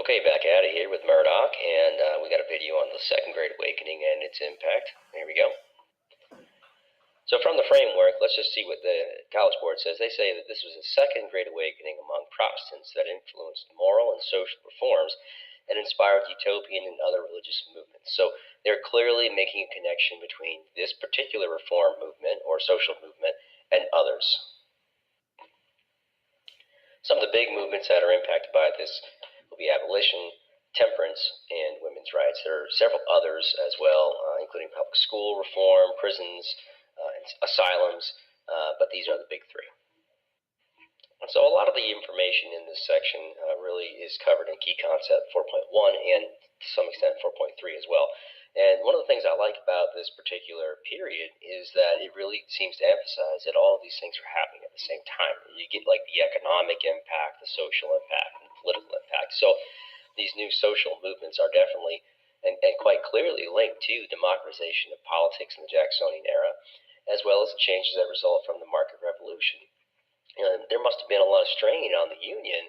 Okay, back at it here with Murdoch, and we got a video on the Second Great Awakening and its impact. Here we go. So from the framework, let's just see what the College Board says. They say that this was a Second Great Awakening among Protestants that influenced moral and social reforms and inspired utopian and other religious movements. So they're clearly making a connection between this particular reform movement or social movement and others. Some of the big movements that are impacted by this will be abolition, temperance, and women's rights. There are several others as well, including public school reform, prisons, and asylums, but these are the big three. And so a lot of the information in this section really is covered in Key Concept 4.1 and to some extent 4.3 as well. And one of the things I like about this particular period is that it really seems to emphasize that all of these things are happening at the same time. You get like the economic impact, the social impact, and the political impact. So these new social movements are definitely and quite clearly linked to democratization of politics in the Jacksonian era, as well as the changes that result from the market revolution. And there must have been a lot of strain on the Union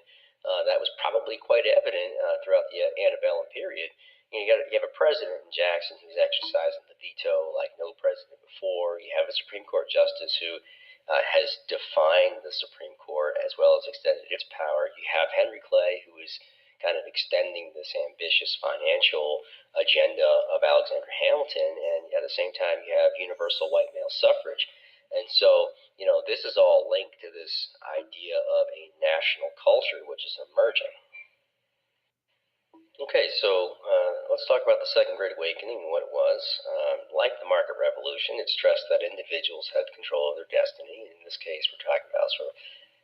that was probably quite evident throughout the antebellum period. You have a president in Jackson who's exercising the veto like no president before. You have a Supreme Court justice who has defined the Supreme Court as well as extended its power. You have Henry Clay, who is kind of extending this ambitious financial agenda of Alexander Hamilton, and at the same time you have universal white male suffrage. And so, this is all linked to this idea of a national culture which is emerging. Okay, so let's talk about the Second Great Awakening and what it was. Like the market revolution, it stressed that individuals had control of their destiny. In this case, we're talking about sort of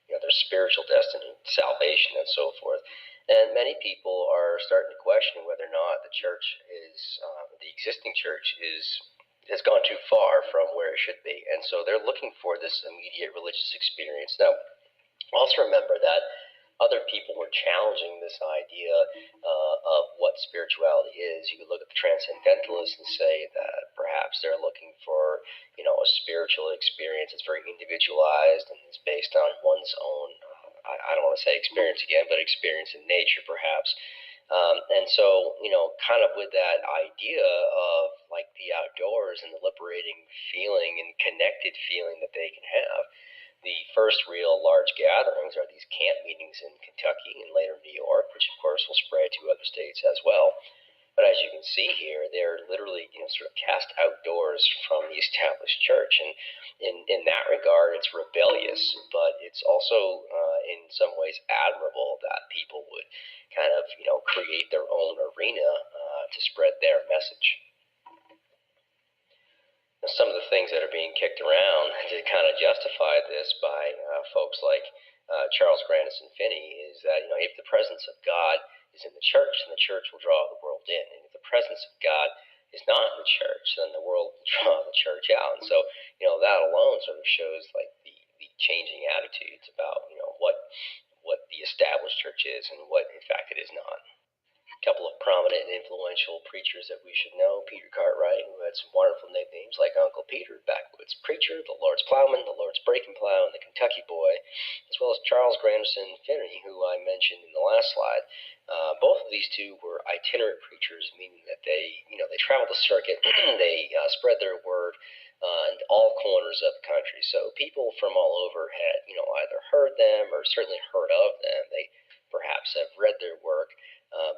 their spiritual destiny, salvation, and so forth. And many people are starting to question whether or not the church the existing church has gone too far from where it should be. And so they're looking for this immediate religious experience. Now, also remember that other people were challenging this idea of what spirituality is. You could look at the transcendentalists and say that perhaps they're looking for, a spiritual experience that's very individualized and is based on one's own, I don't want to say experience again, but experience in nature perhaps. And so, kind of with that idea of like the outdoors and the liberating feeling and connected feeling that they can have, the first real large gatherings are these camp meetings in Kentucky and later New York, which of course will spread to other states as well. But as you can see here, they're literally sort of cast outdoors from the established church. And in that regard, it's rebellious, but it's also in some ways admirable that people would kind of create their own arena to spread their message. Some of the things that are being kicked around to kind of justify this by folks like Charles Grandison Finney is that if the presence of God is in the church, then the church will draw the world in, and if the presence of God is not in the church, then the world will draw the church out. And so that alone sort of shows like the changing attitudes about what the established church is and what in fact it is not. A couple of prominent and influential preachers that we should know: Peter Cartwright, who had some wonderful nicknames like Uncle Peter, Backwoods Preacher, the Lord's Plowman, the Lord's Breaking Plow, and the Kentucky Boy, as well as Charles Grandison Finney, who I mentioned in the last slide. Both of these two were itinerant preachers, meaning that they traveled the circuit, they spread their word in all corners of the country. So people from all over had either heard them or certainly heard of them. They perhaps have read their work.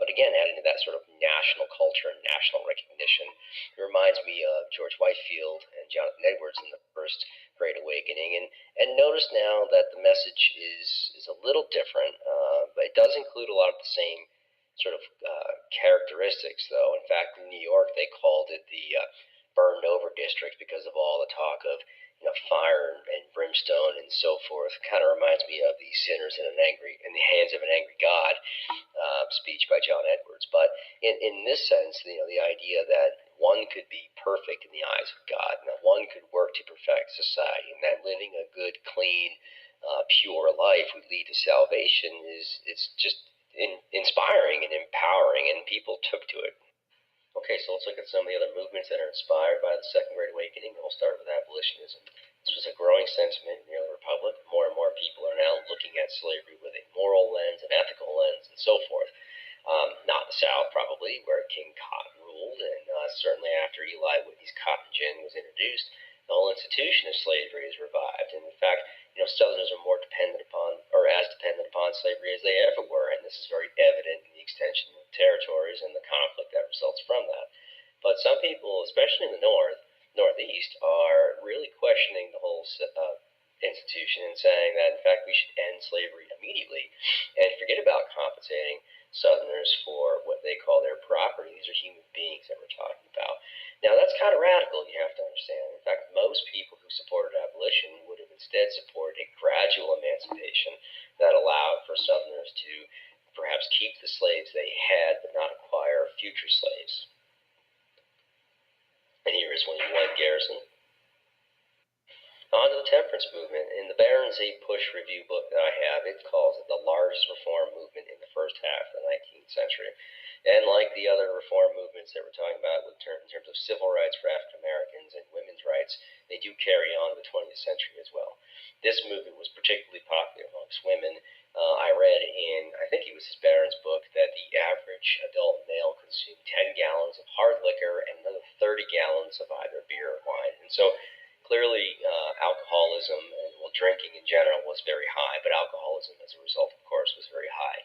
But again, adding to that sort of national culture and national recognition, it reminds me of George Whitefield and Jonathan Edwards in the First Great Awakening. And notice now that the message is a little different, but it does include a lot of the same sort of characteristics, though. In fact, in New York, they called it the burned over district because of all the talk of fire and brimstone and so forth. Kind of reminds me of the sinners in the hands of an angry God speech by John Edwards. But in this sense, the idea that one could be perfect in the eyes of God, and that one could work to perfect society, and that living a good, clean, pure life would lead to salvation it's just inspiring and empowering, and people took to it. Okay, so let's look at some of the other movements that are inspired by the Second Great Awakening. We'll start with abolitionism. This was a growing sentiment in the early republic. More and more people are now looking at slavery with a moral lens, an ethical lens, and so forth. Not the South, probably, where King Cotton ruled, and certainly after Eli Whitney's cotton gin was introduced, the whole institution of slavery is revived. And in fact, Southerners are more dependent upon, or as dependent upon slavery as they ever were, and this is very evident in the extension of territories and the conflict that results from that. But some people, especially in the Northeast, are really questioning the whole institution and saying that, in fact, we should end slavery immediately and forget about compensating Southerners for what they call their property. These are human beings that we're talking about. Now, that's kind of radical, you have to understand. In fact, most people who supported abolition would have instead supported a gradual emancipation that allowed for Southerners to perhaps keep the slaves they had but not acquire future slaves. And here is one Garrison. On to the temperance movement. In the Barron's APUSH review book that I have, it calls it the largest reform movement in the first half of the 19th century. And like the other reform movements that we're talking about in terms of civil rights for African Americans and women's rights, they do carry on to the 20th century as well. This movement was particularly popular amongst women. I read in, I think it was his Barron's book, that the average adult male consumed 10 gallons of hard liquor and another 30 gallons of either beer or wine. And so clearly, alcoholism and drinking in general was very high, but alcoholism as a result, of course, was very high.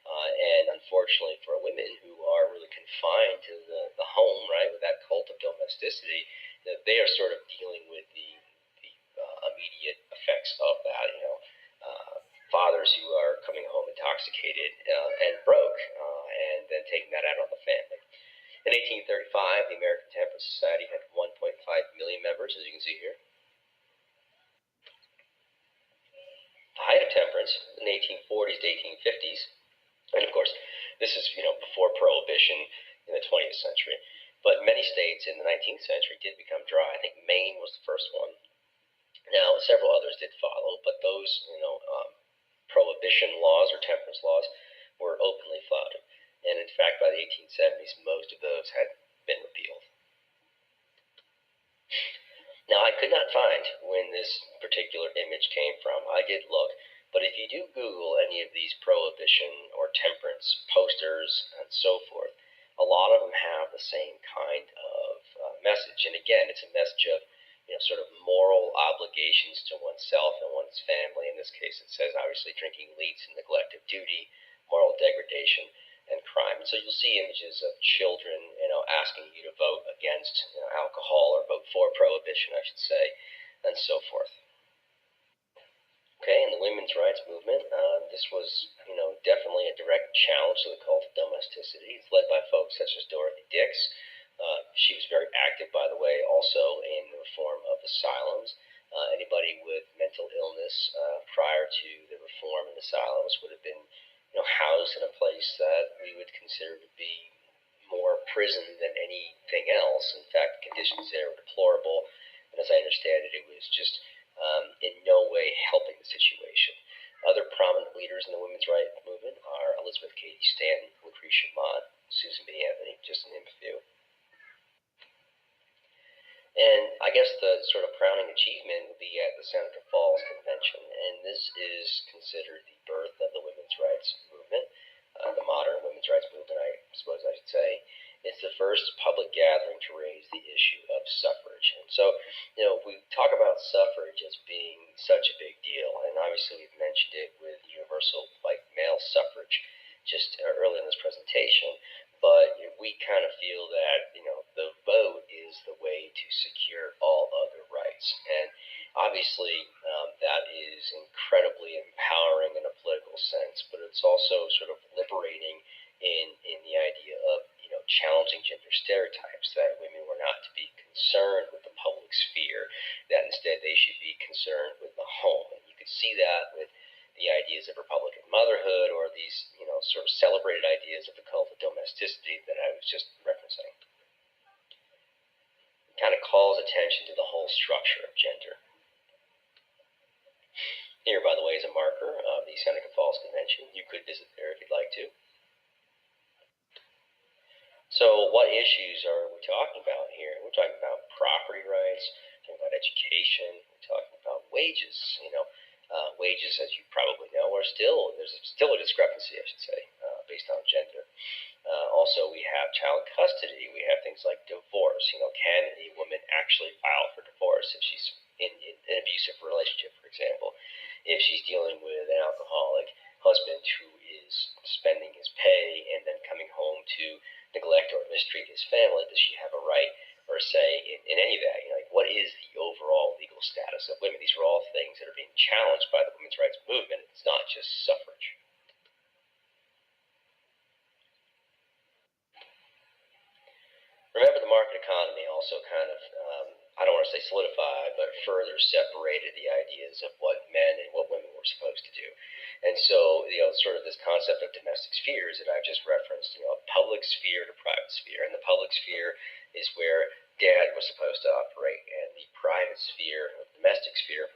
And unfortunately for women who are really confined to the home, right, with that cult of domesticity, that they are sort of dealing with the immediate effects of that, fathers who are coming home intoxicated and broke, and then taking that out on the family. In 1835, the American Temperance Society had 1.5 million members, as you can see here. The height of temperance in the 1840s to 1850s, and of course, this is before Prohibition in the 20th century. But many states in the 19th century did become dry. I think Maine was the first one. Now, several others did follow, but those prohibition laws or temperance laws were openly flouted. And in fact, by the 1870s, most of those had been repealed. Now, I could not find when this particular image came from. I did look, but if you do Google any of these prohibition or temperance posters and so forth, a lot of them have the same kind of message. And again, it's a message of sort of moral obligations to oneself and one's family. In this case, it says obviously drinking leads to neglect of duty, moral degradation, and crime. And so you'll see images of children, asking you to vote against alcohol or vote for prohibition, I should say, and so forth. Okay, in the women's rights movement, this was, definitely a direct challenge to the cult of domesticity. It's led by folks such as Dorothy Dix. She was very active, by the way, also in the reform of asylums. Anybody with mental illness prior to the reform in asylums would have been housed in a place that we would consider to be more prison than anything else. In fact, the conditions there were deplorable, and as I understand it, it was just in no way helping the situation. Other prominent leaders in the women's rights movement are Elizabeth Cady Stanton, Lucretia Mott, Susan B. Anthony, just to name a few. And I guess the sort of crowning achievement would be at the Seneca Falls Convention, and this is considered the birth of the women's rights movement, the modern women's rights movement, I suppose I should say. It's the first public gathering to raise the issue of suffrage. And so, we talk about suffrage as being such a big deal, and obviously we've mentioned it with universal, male suffrage just early in this presentation. But we kind of feel that, the vote is the way to secure all other rights. And obviously, that is incredibly empowering in a political sense, but it's also sort of liberating in the idea of, challenging gender stereotypes, that women were not to be concerned with the public sphere, that instead they should be concerned with the home. And you could see that with the ideas of Republican motherhood, or these, sort of celebrated ideas of the cult of domesticity that I was just referencing. It kind of calls attention to the whole structure of gender. Here, by the way, is a marker of the Seneca Falls Convention. You could visit there if you'd like to. So what issues are we talking about here? We're talking about property rights, we're talking about education, we're talking about wages. Wages, as you probably know, there's still a discrepancy, I should say, based on gender. Also, we have child custody. We have things like divorce. Can a woman actually file for divorce if she's in an abusive relationship, for example? If she's dealing with an alcoholic husband who is spending his pay and then coming home to neglect or mistreat his family, does she have a right or say in any of that? Like, what is the overall legal status of women? These are all things that are being challenged by the women's rights movement. It's not just suffrage. Remember, the market economy also kind of, I don't want to say solidified, but further separated the ideas of what men and what women were supposed to do. And so, sort of this concept of domestic spheres that I've just referenced, public sphere to private sphere. And the public sphere is where dad was supposed to operate, and the private sphere, or the domestic sphere,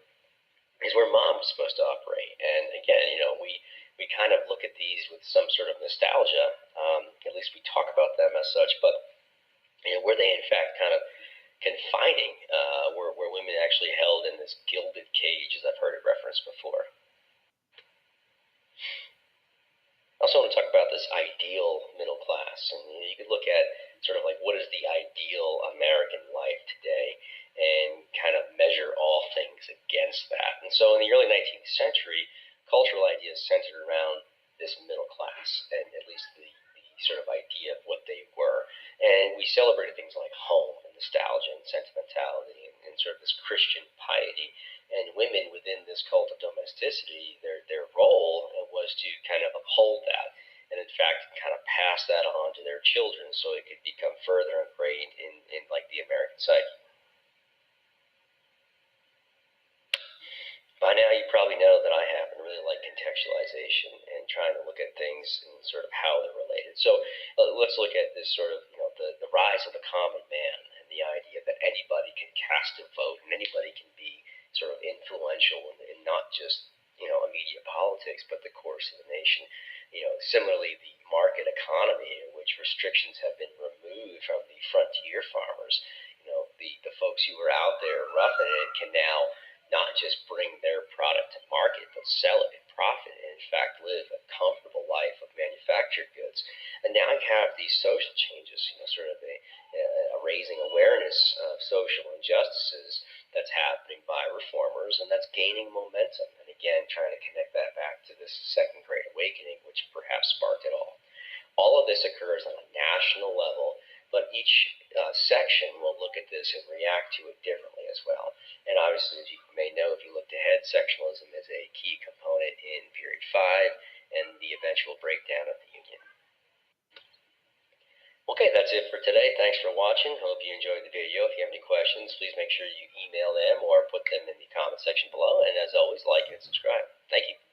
is where mom was supposed to operate. And again, we kind of look at these with some sort of nostalgia. At least we talk about them as such, but were they in fact kind of confining, were women actually held in this gilded cage, as I've heard it referenced before? I also want to talk about this ideal middle class, and you could look at sort of like what is the ideal American life today, and kind of measure all things against that. And so in the early 19th century, cultural ideas centered around this middle class, and at least the sort of idea of what they were. And we celebrated things like home and nostalgia and sentimentality and sort of this Christian piety. And women within this cult of domesticity, their role was to kind of uphold that, and in fact kind of pass that on to their children so it could become further ingrained in like the American psyche. By now, you probably know that I happen to really like contextualization and trying to look at things and sort of how they're related. So let's look at this sort of, the rise of the common man and the idea that anybody can cast a vote and anybody can be sort of influential in not just, immediate politics, but the course of the nation. Similarly, the market economy, in which restrictions have been removed from the frontier farmers, the folks who are out there roughing it can now not just bring their product to market, but sell it and profit, and in fact live a comfortable life of manufactured goods. And now you have these social changes, sort of a raising awareness of social injustices that's happening by reformers, and that's gaining momentum. And again, trying to connect that back to this Second Great Awakening, which perhaps sparked it all. All of this occurs on a national level, but each section will look at this and react to it differently as well. And obviously, as you may know, if you looked ahead, sectionalism is a key component in Period 5 and the eventual breakdown of the Union. Okay, that's it for today. Thanks for watching. Hope you enjoyed the video. If you have any questions, please make sure you email them or put them in the comment section below. And as always, like and subscribe. Thank you.